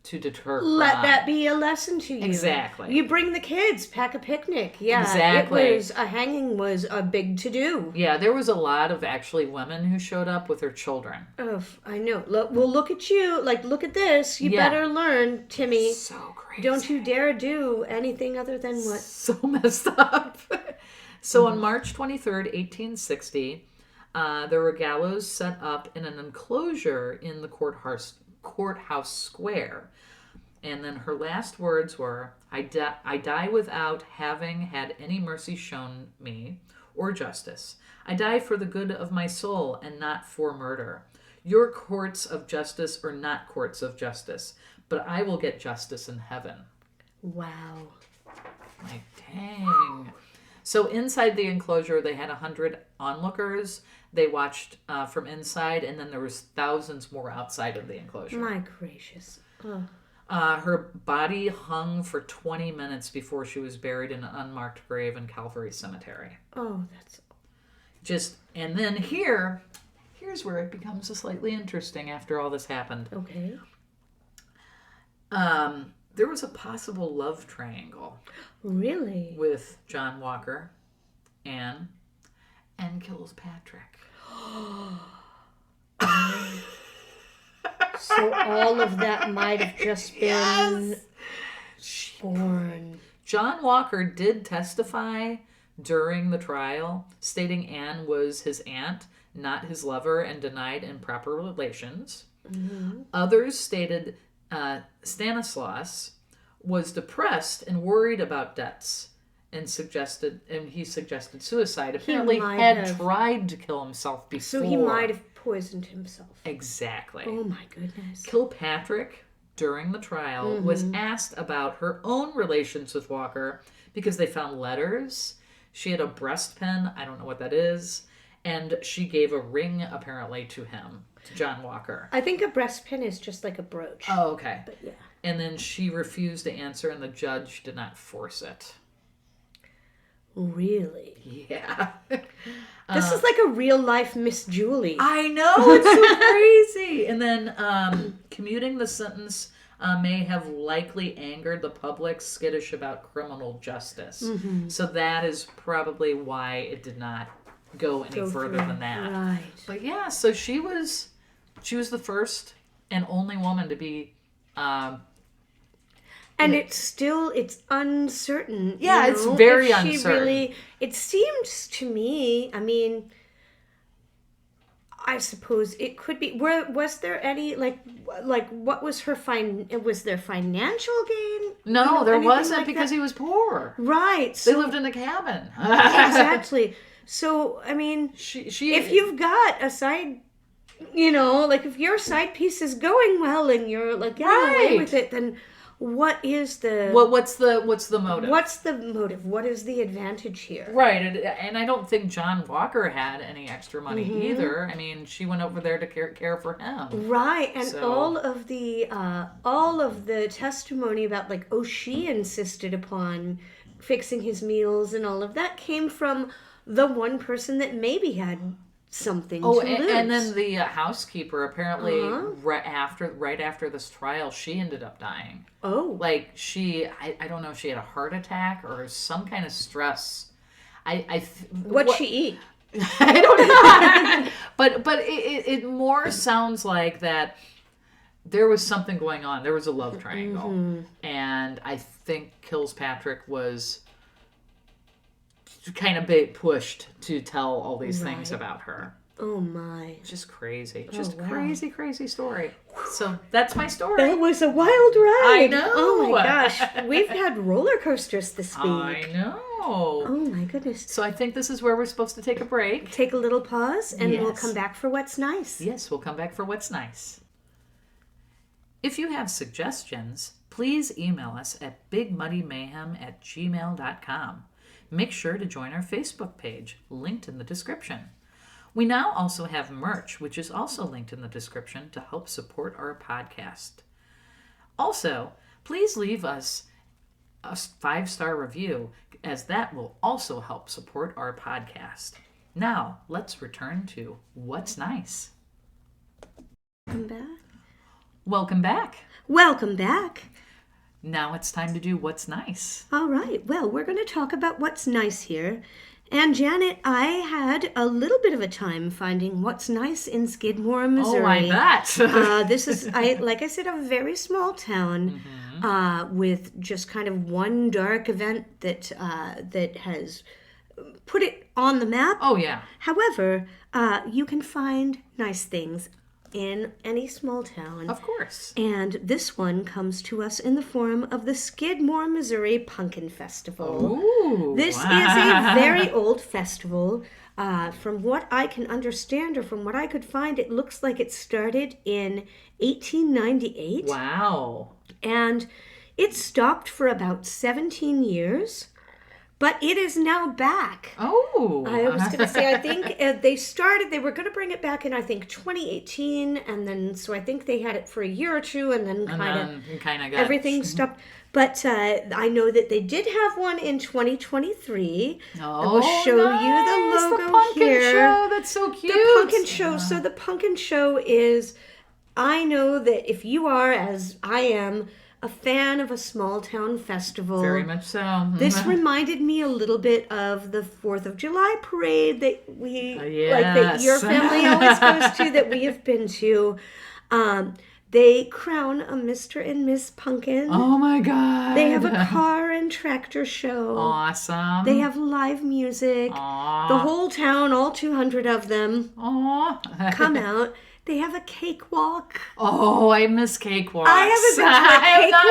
Speaker 2: to deter crime.
Speaker 1: Let that be a lesson to you.
Speaker 2: Exactly.
Speaker 1: You bring the kids, pack a picnic. Yeah,
Speaker 2: exactly.
Speaker 1: A hanging was a big to-do.
Speaker 2: Yeah, there was a lot of actually women who showed up with their children.
Speaker 1: Oh, I know. Look at you. Look at this. You better learn, Timmy.
Speaker 2: So crazy.
Speaker 1: Don't you dare do anything other than what?
Speaker 2: So messed up. So on March 23rd, 1860, there were gallows set up in an enclosure in the courthouse square. And then her last words were, I die without having had any mercy shown me or justice. I die for the good of my soul and not for murder. Your courts of justice are not courts of justice, but I will get justice in heaven.
Speaker 1: Wow.
Speaker 2: Like, dang. So inside the enclosure, they had 100 onlookers. They watched from inside, and then there was thousands more outside of the enclosure.
Speaker 1: My gracious. Oh.
Speaker 2: Her body hung for 20 minutes before she was buried in an unmarked grave in Calvary Cemetery.
Speaker 1: Oh, that's...
Speaker 2: And then here's where it becomes slightly interesting after all this happened.
Speaker 1: Okay.
Speaker 2: There was a possible love triangle.
Speaker 1: Really?
Speaker 2: With John Walker, Anne, and Kilpatrick.
Speaker 1: So all of that might have just been born.
Speaker 2: John Walker did testify during the trial, stating Anne was his aunt, not his lover, and denied improper relations. Others stated Stanislaus was depressed and worried about debts, and he suggested suicide. Apparently had tried to kill himself before.
Speaker 1: So he might have poisoned himself.
Speaker 2: Exactly.
Speaker 1: Oh my goodness.
Speaker 2: Kilpatrick, during the trial, was asked about her own relations with Walker because they found letters. She had a breast pen. I don't know what that is. And she gave a ring, apparently, to him, to John Walker.
Speaker 1: I think a breast pin is just like a brooch.
Speaker 2: Oh, okay.
Speaker 1: But yeah.
Speaker 2: And then she refused to answer, and the judge did not force it.
Speaker 1: Really?
Speaker 2: Yeah.
Speaker 1: This is like a real-life Miss Julie.
Speaker 2: I know. It's so crazy. And then commuting the sentence may have likely angered the public skittish about criminal justice. So that is probably why it did not go any further than that.
Speaker 1: Right.
Speaker 2: But yeah, so she was the first and only woman to be
Speaker 1: and it's uncertain.
Speaker 2: Yeah, it's very uncertain.
Speaker 1: It seems to me, I mean, I suppose it could be. Was there any what was her was there financial gain?
Speaker 2: No, there wasn't
Speaker 1: like
Speaker 2: because
Speaker 1: that?
Speaker 2: he was poor.
Speaker 1: Right.
Speaker 2: They lived in a cabin.
Speaker 1: Exactly. So I mean, if you've got a side, if your side piece is going well and you're like getting away with it, then what is the
Speaker 2: what's the motive?
Speaker 1: What's the motive? What is the advantage here?
Speaker 2: Right, and I don't think John Walker had any extra money either. I mean, she went over there to care for him.
Speaker 1: Right, and all of the testimony about she insisted upon fixing his meals and all of that came from the one person that maybe had something to lose.
Speaker 2: And then the housekeeper apparently right after this trial, she ended up dying.
Speaker 1: Oh,
Speaker 2: I don't know if she had a heart attack or some kind of stress.
Speaker 1: What'd she eat?
Speaker 2: I don't know. but it more sounds like that there was something going on. There was a love triangle, and I think Kilpatrick was kind of pushed to tell all these things about her.
Speaker 1: Oh my.
Speaker 2: Just crazy. Crazy story. So that's my story.
Speaker 1: That was a wild ride.
Speaker 2: I know.
Speaker 1: Oh my gosh. We've had roller coasters this week.
Speaker 2: I know.
Speaker 1: Oh my goodness.
Speaker 2: So I think this is where we're supposed to take a break.
Speaker 1: Take a little pause and we'll come back for What's Nice.
Speaker 2: Yes, we'll come back for What's Nice. If you have suggestions, please email us at bigmuddymayhem@gmail.com. Make sure to join our Facebook page, linked in the description. We now also have merch, which is also linked in the description to help support our podcast. Also, please leave us a 5-star review, as that will also help support our podcast. Now, let's return to What's Nice.
Speaker 1: Welcome back.
Speaker 2: Welcome back.
Speaker 1: Welcome back.
Speaker 2: Now it's time to do What's Nice.
Speaker 1: All right. Well, we're going to talk about what's nice here. And Janet, I had a little bit of a time finding what's nice in Skidmore, Missouri.
Speaker 2: Oh, I bet.
Speaker 1: This is, like I said, a very small town with just kind of one dark event that has put it on the map.
Speaker 2: Oh, yeah.
Speaker 1: However, you can find nice things in any small town.
Speaker 2: Of course.
Speaker 1: And this one comes to us in the form of the Skidmore, Missouri Pumpkin Festival.
Speaker 2: Ooh,
Speaker 1: this is a very old festival. From what I can understand, or from what I could find, it looks like it started in 1898.
Speaker 2: Wow. And
Speaker 1: it stopped for about 17 years. But it is now back.
Speaker 2: Oh.
Speaker 1: I was going to say, I think they were going to bring it back in, I think, 2018. And then, so I think they had it for a year or two and then kind of got everything stopped. But I know that they did have one in 2023.
Speaker 2: Oh,
Speaker 1: I will show you the logo
Speaker 2: the pumpkin
Speaker 1: here.
Speaker 2: Show. That's so cute.
Speaker 1: The pumpkin show. So the pumpkin show is, I know that if you are, as I am, a fan of a small town festival.
Speaker 2: Very much so.
Speaker 1: This reminded me a little bit of the 4th of July parade that that your family always goes to, that we have been to. They crown a Mr. and Miss Pumpkin.
Speaker 2: Oh my God.
Speaker 1: They have a car and tractor show.
Speaker 2: Awesome.
Speaker 1: They have live music.
Speaker 2: Aww.
Speaker 1: The whole town, all 200 of them, come out. They have a cakewalk.
Speaker 2: Oh, I miss cakewalks.
Speaker 1: I haven't been to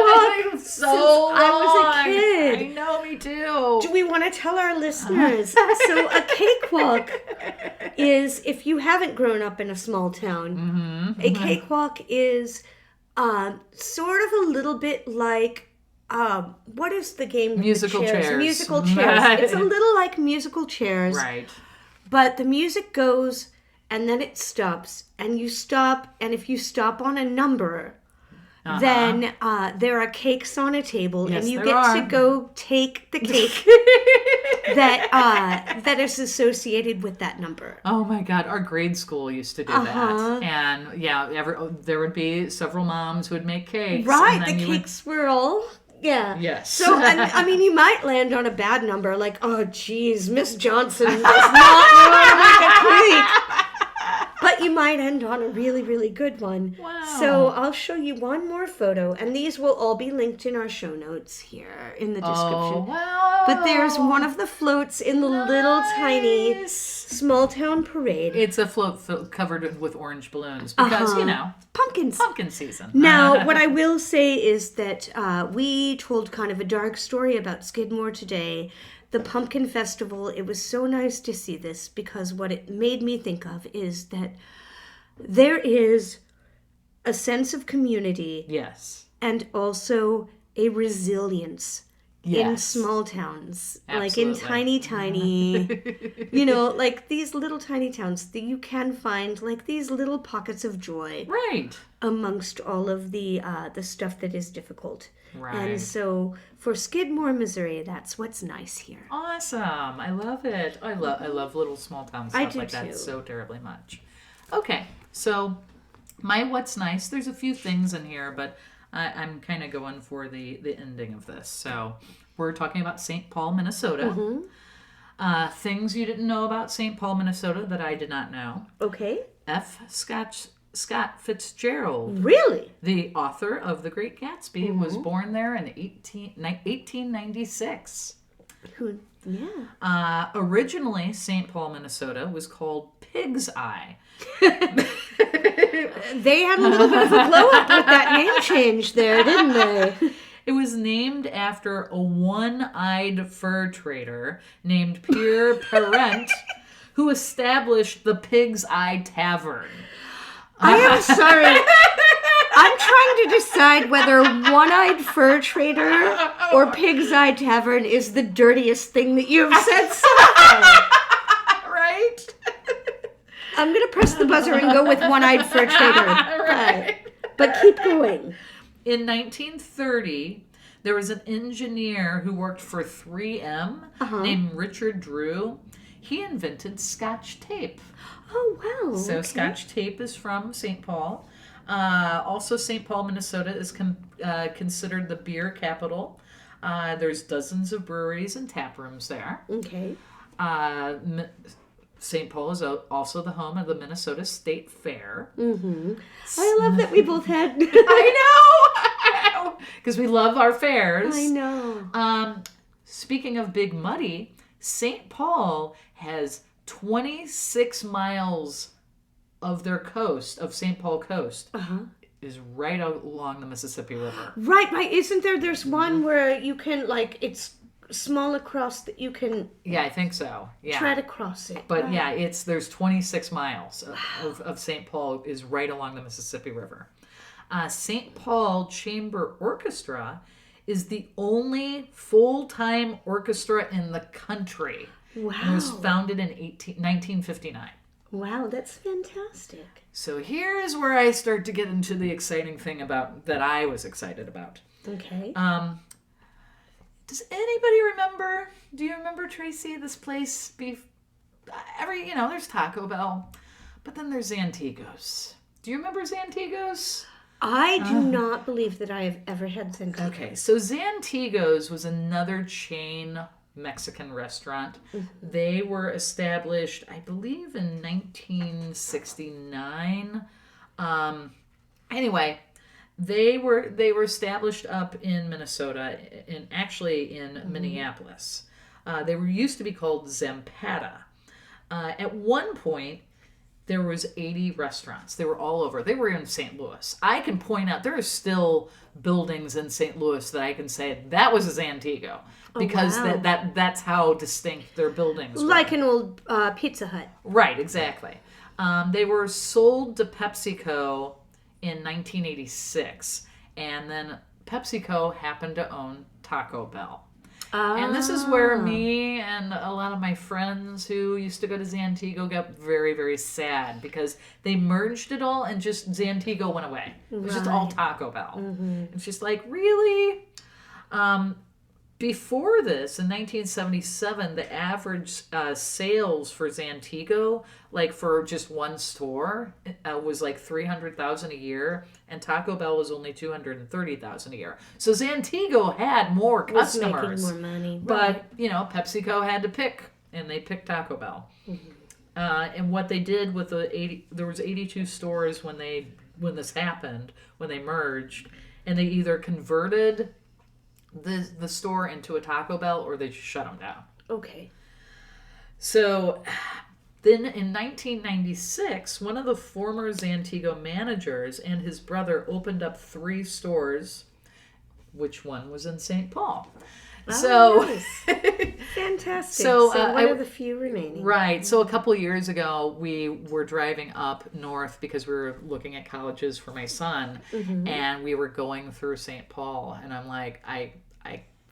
Speaker 1: a cakewalk
Speaker 2: so long.
Speaker 1: I was a kid.
Speaker 2: I know, me too.
Speaker 1: Do we want to tell our listeners? So a cakewalk is, if you haven't grown up in a small town, a cakewalk is sort of a little bit like, what is the game?
Speaker 2: Musical chairs.
Speaker 1: Musical chairs. It's a little like musical chairs.
Speaker 2: Right.
Speaker 1: But the music goes, and then it stops, and you stop, and if you stop on a number, then there are cakes on a table, and you get to go take the cake that is associated with that number.
Speaker 2: Oh my God, our grade school used to do that. And yeah, there would be several moms who would make cakes.
Speaker 1: Right, the cake swirl. Yeah.
Speaker 2: Yes.
Speaker 1: So, I mean, you might land on a bad number, like, oh, geez, Miss Johnson does not know how to make a cake. But you might end on a really, really good one.
Speaker 2: Wow.
Speaker 1: So I'll show you one more photo, and these will all be linked in our show notes here in the description.
Speaker 2: Oh, wow.
Speaker 1: But there's one of the floats in the little tiny Small town parade.
Speaker 2: It's a float covered with orange balloons because,
Speaker 1: Pumpkins.
Speaker 2: pumpkin season.
Speaker 1: Now, what I will say is that we told kind of a dark story about Skidmore today. The Pumpkin Festival, it was so nice to see this because what it made me think of is that there is a sense of community.
Speaker 2: Yes.
Speaker 1: And also a resilience in small towns.
Speaker 2: Absolutely.
Speaker 1: Like in tiny, like these little tiny towns that you can find like these little pockets of joy.
Speaker 2: Right.
Speaker 1: Amongst all of the stuff that is difficult.
Speaker 2: Right.
Speaker 1: And so for Skidmore, Missouri, that's what's nice here.
Speaker 2: Awesome. I love it. I love little small town stuff like that so terribly much. Okay. So my what's nice, there's a few things in here, but I'm kind of going for the ending of this. So we're talking about St. Paul, Minnesota.
Speaker 1: Mm-hmm.
Speaker 2: Things you didn't know about St. Paul, Minnesota that I did not know.
Speaker 1: Okay.
Speaker 2: F. Scott Fitzgerald.
Speaker 1: Really?
Speaker 2: The author of The Great Gatsby was born there in 1896.
Speaker 1: Yeah.
Speaker 2: Originally, St. Paul, Minnesota was called Pig's Eye.
Speaker 1: They had a little bit of a blow up with that name change there, didn't they?
Speaker 2: It was named after a one-eyed fur trader named Pierre Parent, who established the Pig's Eye Tavern.
Speaker 1: I am sorry. I'm trying to decide whether one-eyed fur trader or Pig's Eye Tavern is the dirtiest thing that you've said so far.
Speaker 2: Right?
Speaker 1: I'm going to press the buzzer and go with one-eyed fur trader.
Speaker 2: Right.
Speaker 1: But keep going.
Speaker 2: In 1930, there was an engineer who worked for 3M named Richard Drew. He invented Scotch tape.
Speaker 1: Oh, wow.
Speaker 2: So okay. Scotch tape is from St. Paul. Also, St. Paul, Minnesota is considered the beer capital. There's dozens of breweries and tap rooms there.
Speaker 1: Okay.
Speaker 2: St. Paul is also the home of the Minnesota State Fair.
Speaker 1: Mm-hmm. I love that we both had...
Speaker 2: I know! Because we love our fairs.
Speaker 1: I know.
Speaker 2: Speaking of Big Muddy, St. Paul has 26 miles of their coast, of St. Paul coast, is right along the Mississippi River.
Speaker 1: Right. Isn't there's one where you can, like, it's small across that you can...
Speaker 2: Yeah, I think so. Yeah.
Speaker 1: Tread across it.
Speaker 2: But yeah, there's 26 miles of St. Paul is right along the Mississippi River. St. Paul Chamber Orchestra is the only full-time orchestra in the country.
Speaker 1: Wow.
Speaker 2: And it was founded in 1959.
Speaker 1: Wow, that's fantastic.
Speaker 2: So here's where I start to get into the exciting thing that I was excited about.
Speaker 1: Okay.
Speaker 2: Does anybody remember? Do you remember, Tracy, this place? There's Taco Bell, but then there's Zantigos. Do you remember Zantigos?
Speaker 1: I do not believe that I have ever had Zantigos.
Speaker 2: Okay, so Zantigos was another chain Mexican restaurant. Mm-hmm. They were established, I believe, in 1969. Anyway, they were established up in Minnesota, in Minneapolis. They used to be called Zampata. At one point, there was 80 restaurants. They were all over. They were in St. Louis. I can point out there are still buildings in St. Louis that I can say that was a Zantigo because that's how distinct their buildings were.
Speaker 1: Like an old Pizza Hut.
Speaker 2: Right, exactly. They were sold to PepsiCo in 1986, and then PepsiCo happened to own Taco Bell. And this is where me and a lot of my friends who used to go to Zantigo got very, very sad because they merged it all and just Zantigo went away. It was just all Taco Bell. Mm-hmm. It's just like, really? Before this, in 1977, the average sales for Zantigo, like for just one store, was like $300,000 a year, and Taco Bell was only $230,000 a year. So Zantigo had more customers,
Speaker 1: making more money,
Speaker 2: but PepsiCo had to pick, and they picked Taco Bell. Mm-hmm. And what they did with there was 82 stores when this happened, when they merged, and they either converted the store into a Taco Bell or they just shut them down.
Speaker 1: Okay.
Speaker 2: So Then in 1996, one of the former Zantigo managers and his brother opened up 3 stores. Which one was in St. Paul? So
Speaker 1: nice. Fantastic.
Speaker 2: So,
Speaker 1: one of the few remaining.
Speaker 2: Right. So a couple of years ago, we were driving up north because we were looking at colleges for my son, and we were going through St. Paul, and I'm like,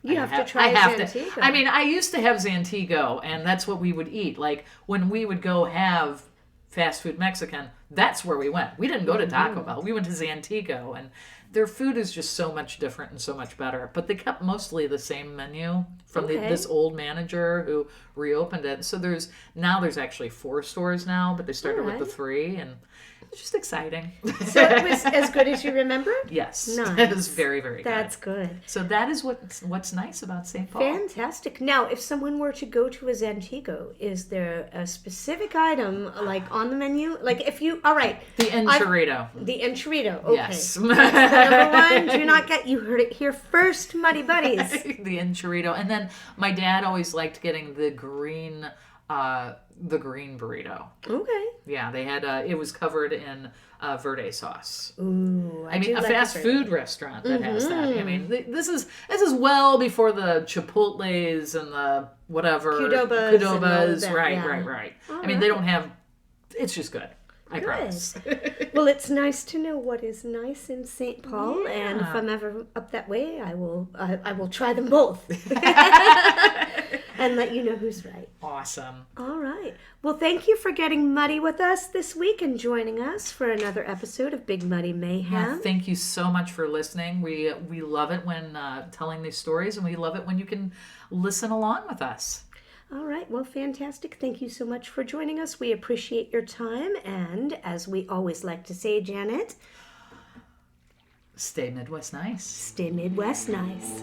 Speaker 1: You have to try Zantigo.
Speaker 2: I mean, I used to have Zantigo, and that's what we would eat. Like, when we would go have fast food Mexican, that's where we went. We didn't go to Taco Bell. We went to Zantigo, and their food is just so much different and so much better. But they kept mostly the same menu from this old manager who reopened it. So there's actually 4 stores now, but they started with the 3, and it's just exciting.
Speaker 1: So it was as good as you remember?
Speaker 2: Yes.
Speaker 1: Nice.
Speaker 2: It was very, very good.
Speaker 1: That's good.
Speaker 2: So that is what's nice about St. Paul.
Speaker 1: Fantastic. Now, if someone were to go to a Zantigo, is there a specific item like on the menu? Like if you, all right.
Speaker 2: The enchilada.
Speaker 1: The enchilada. Okay.
Speaker 2: Yes.
Speaker 1: That's the number one. Do not get, you heard it here first, Muddy Buddies.
Speaker 2: The enchilada. And then my dad always liked getting the green burrito.
Speaker 1: Okay.
Speaker 2: Yeah, they had it was covered in verde sauce.
Speaker 1: Ooh,
Speaker 2: I mean, a fast food restaurant that has that. I mean, this is well before the Chipotles and the whatever Qdobas. Right. I mean, they don't have. It's just good. I promise.
Speaker 1: Well, it's nice to know what is nice in St. Paul, and if I'm ever up that way, I will try them both. And let you know who's right.
Speaker 2: Awesome.
Speaker 1: All right. Well, thank you for getting muddy with us this week and joining us for another episode of Big Muddy Mayhem.
Speaker 2: Yeah, thank you so much for listening. We love it when telling these stories, and we love it when you can listen along with us.
Speaker 1: All right. Well, fantastic. Thank you so much for joining us. We appreciate your time. And as we always like to say, Janet,
Speaker 2: stay Midwest nice.
Speaker 1: Stay Midwest nice.